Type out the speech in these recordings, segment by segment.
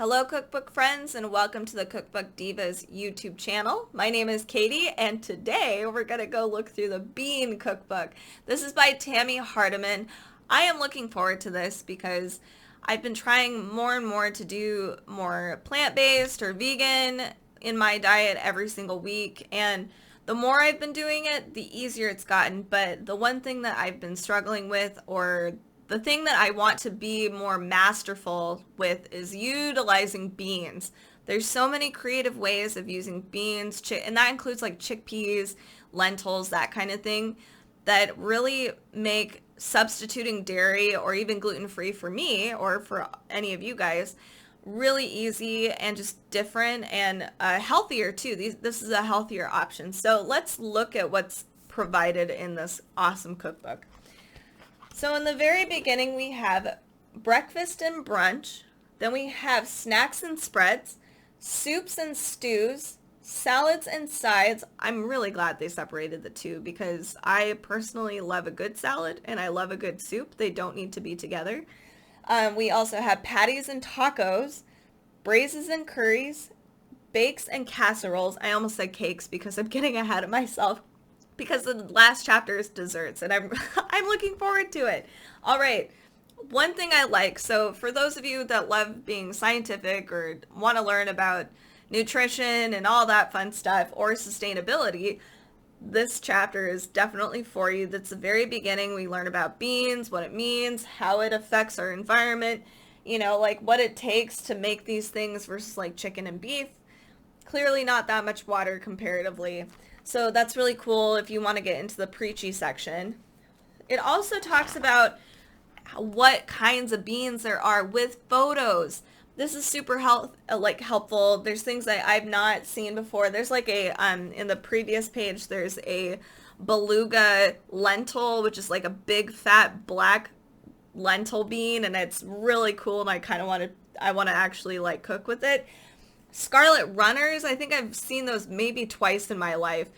Hello cookbook friends and welcome to the Cookbook Divas YouTube channel. My name is Katie and today we're going to go look through the Bean Cookbook. This is by Tami Hardeman. I am looking forward to this because I've been trying more and more to do more plant-based or vegan in my diet every single week, and the more I've been doing it, the easier it's gotten. But the one thing that I've been struggling with, or the thing that I want to be more masterful with, is utilizing beans. There's so many creative ways of using beans, and that includes like chickpeas, lentils, that kind of thing, that really make substituting dairy or even gluten-free for me or for any of you guys really easy and just different and healthier too. This is a healthier option. So let's look at what's provided in this awesome cookbook. So in the very beginning, we have breakfast and brunch. Then we have snacks and spreads, soups and stews, salads and sides. I'm really glad they separated the two because I personally love a good salad and I love a good soup. They don't need to be together. We also have patties and tacos, braises and curries, bakes and casseroles. I almost said cakes because I'm getting ahead of myself, because the last chapter is desserts and I'm looking forward to it. All right. One thing I like, so for those of you that love being scientific or want to learn about nutrition and all that fun stuff, or sustainability, this chapter is definitely for you. That's the very beginning. We learn about beans, what it means, how it affects our environment, like what it takes to make these things versus like chicken and beef. Clearly not that much water comparatively. So that's really cool if you want to get into the preachy section. It also talks about what kinds of beans there are with photos. This is super helpful. There's things that I've not seen before. There's like a, in the previous page, there's a beluga lentil, which is like a big fat black lentil bean, and it's really cool, and I want to actually like cook with it. Scarlet runners, I think I've seen those maybe twice in my life.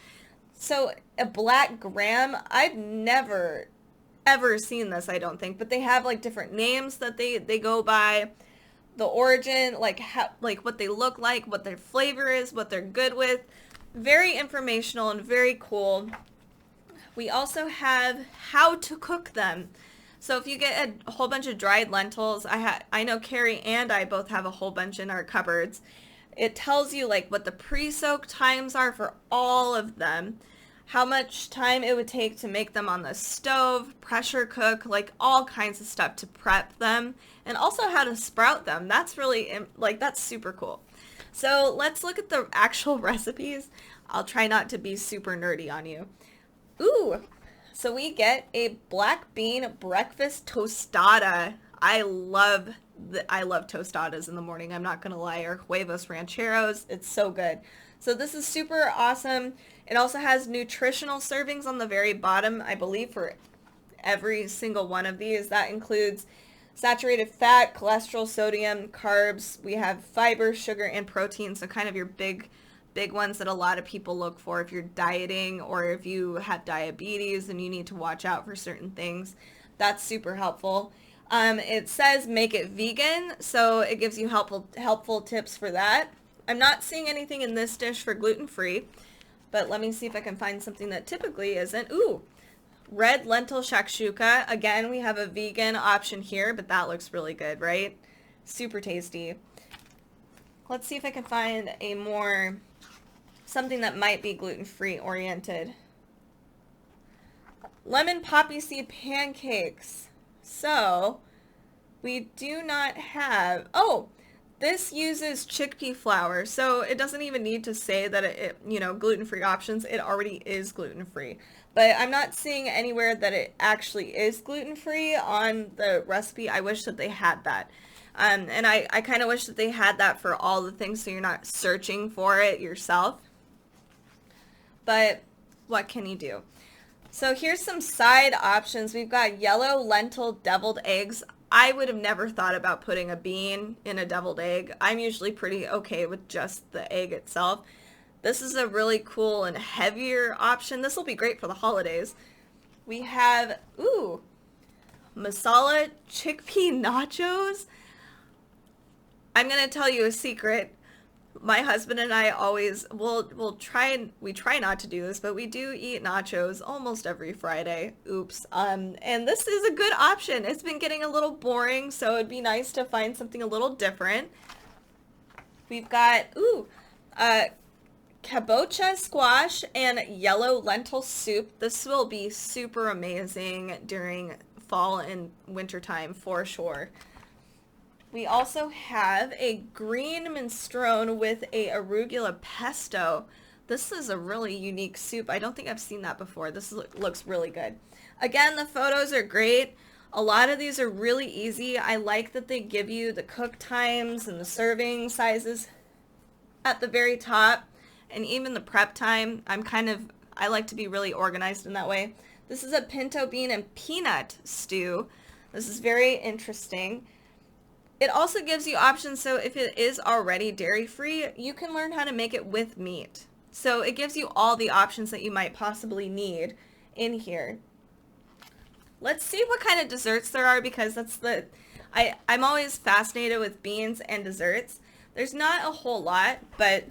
So a black gram, I've never ever seen this, I don't think, but they have like different names that they go by. The origin, like what they look like, what their flavor is, what they're good with. Very informational and very cool. We also have how to cook them. So if you get a whole bunch of dried lentils, I know Carrie and I both have a whole bunch in our cupboards. It tells you like what the pre-soak times are for all of them, how much time it would take to make them on the stove, pressure cook, like all kinds of stuff to prep them, and also how to sprout them. That's really, that's super cool. So let's look at the actual recipes. I'll try not to be super nerdy on you. Ooh, so we get a black bean breakfast tostada. I love tostadas in the morning. I'm not gonna lie, or huevos rancheros. It's so good. So this is super awesome. It also has nutritional servings on the very bottom, I believe, for every single one of these. That includes saturated fat, cholesterol, sodium, carbs. We have fiber, sugar, and protein. So kind of your big ones that a lot of people look for if you're dieting or if you have diabetes and you need to watch out for certain things. That's super helpful. It says make it vegan, so it gives you helpful tips for that. I'm not seeing anything in this dish for gluten-free, but let me see if I can find something that typically isn't. Ooh, red lentil shakshuka. Again, we have a vegan option here, but that looks really good, right? Super tasty. Let's see if I can find something that might be gluten-free oriented. Lemon poppy seed pancakes. So we do not have, this uses chickpea flour, so it doesn't even need to say that it gluten-free options. It already is gluten-free, but I'm not seeing anywhere that it actually is gluten-free on the recipe. I wish that they had that. And I kind of wish that they had that for all the things so you're not searching for it yourself. But what can you do? So here's some side options. We've got yellow lentil deviled eggs. I would have never thought about putting a bean in a deviled egg. I'm usually pretty okay with just the egg itself. This is a really cool and heavier option. This will be great for the holidays. We have, masala chickpea nachos. I'm going to tell you a secret. My husband and I always we try not to do this, but we do eat nachos almost every Friday. Oops. And this is a good option. It's been getting a little boring, so it'd be nice to find something a little different. We've got kabocha squash and yellow lentil soup. This will be super amazing during fall and winter time for sure. We also have a green minestrone with a arugula pesto. This is a really unique soup. I don't think I've seen that before. This looks really good. Again, the photos are great. A lot of these are really easy. I like that they give you the cook times and the serving sizes at the very top, and even the prep time. I like to be really organized in that way. This is a pinto bean and peanut stew. This is very interesting. It also gives you options, so if it is already dairy-free, you can learn how to make it with meat. So it gives you all the options that you might possibly need in here. Let's see what kind of desserts there are, because I'm always fascinated with beans and desserts. There's not a whole lot, but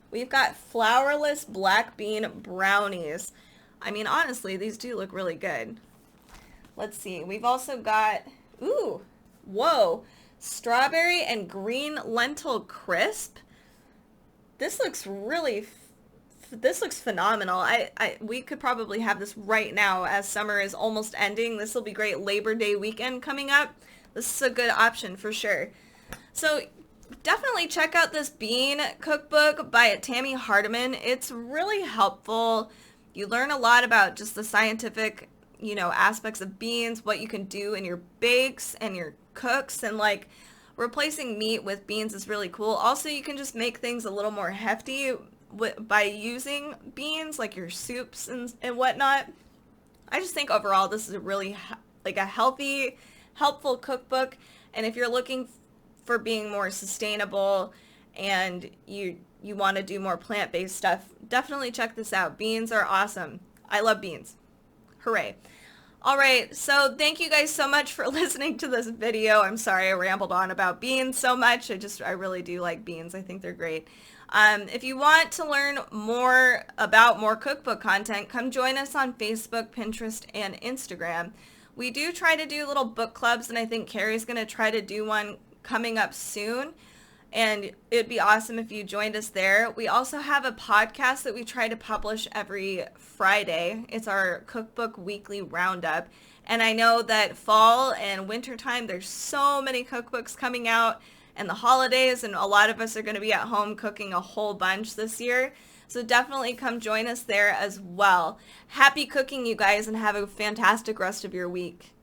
we've got flourless black bean brownies. I mean, honestly, these do look really good. Let's see. We've also got, strawberry and green lentil crisp. This looks phenomenal. We could probably have this right now as summer is almost ending. This will be great. Labor Day weekend coming up. This is a good option for sure. So definitely check out this Bean Cookbook by Tami Hardeman. It's really helpful. You learn a lot about just the scientific, aspects of beans, what you can do in your bakes and your cooks, and like replacing meat with beans is really cool. Also, you can just make things a little more hefty by using beans, like your soups and whatnot. I just think overall this is a really a healthy, helpful cookbook. And if you're looking for being more sustainable and you want to do more plant-based stuff, definitely check this out. Beans are awesome. I love beans. Hooray. All right, so thank you guys so much for listening to this video. I'm sorry I rambled on about beans so much. I really do like beans. I think they're great. If you want to learn more about more cookbook content, come join us on Facebook, Pinterest, and Instagram. We do try to do little book clubs, and I think Carrie's going to try to do one coming up soon. And it'd be awesome if you joined us there. We also have a podcast that we try to publish every Friday. It's our Cookbook Weekly Roundup. And I know that fall and wintertime, there's so many cookbooks coming out, and the holidays, and a lot of us are going to be at home cooking a whole bunch this year. So definitely come join us there as well. Happy cooking, you guys, and have a fantastic rest of your week.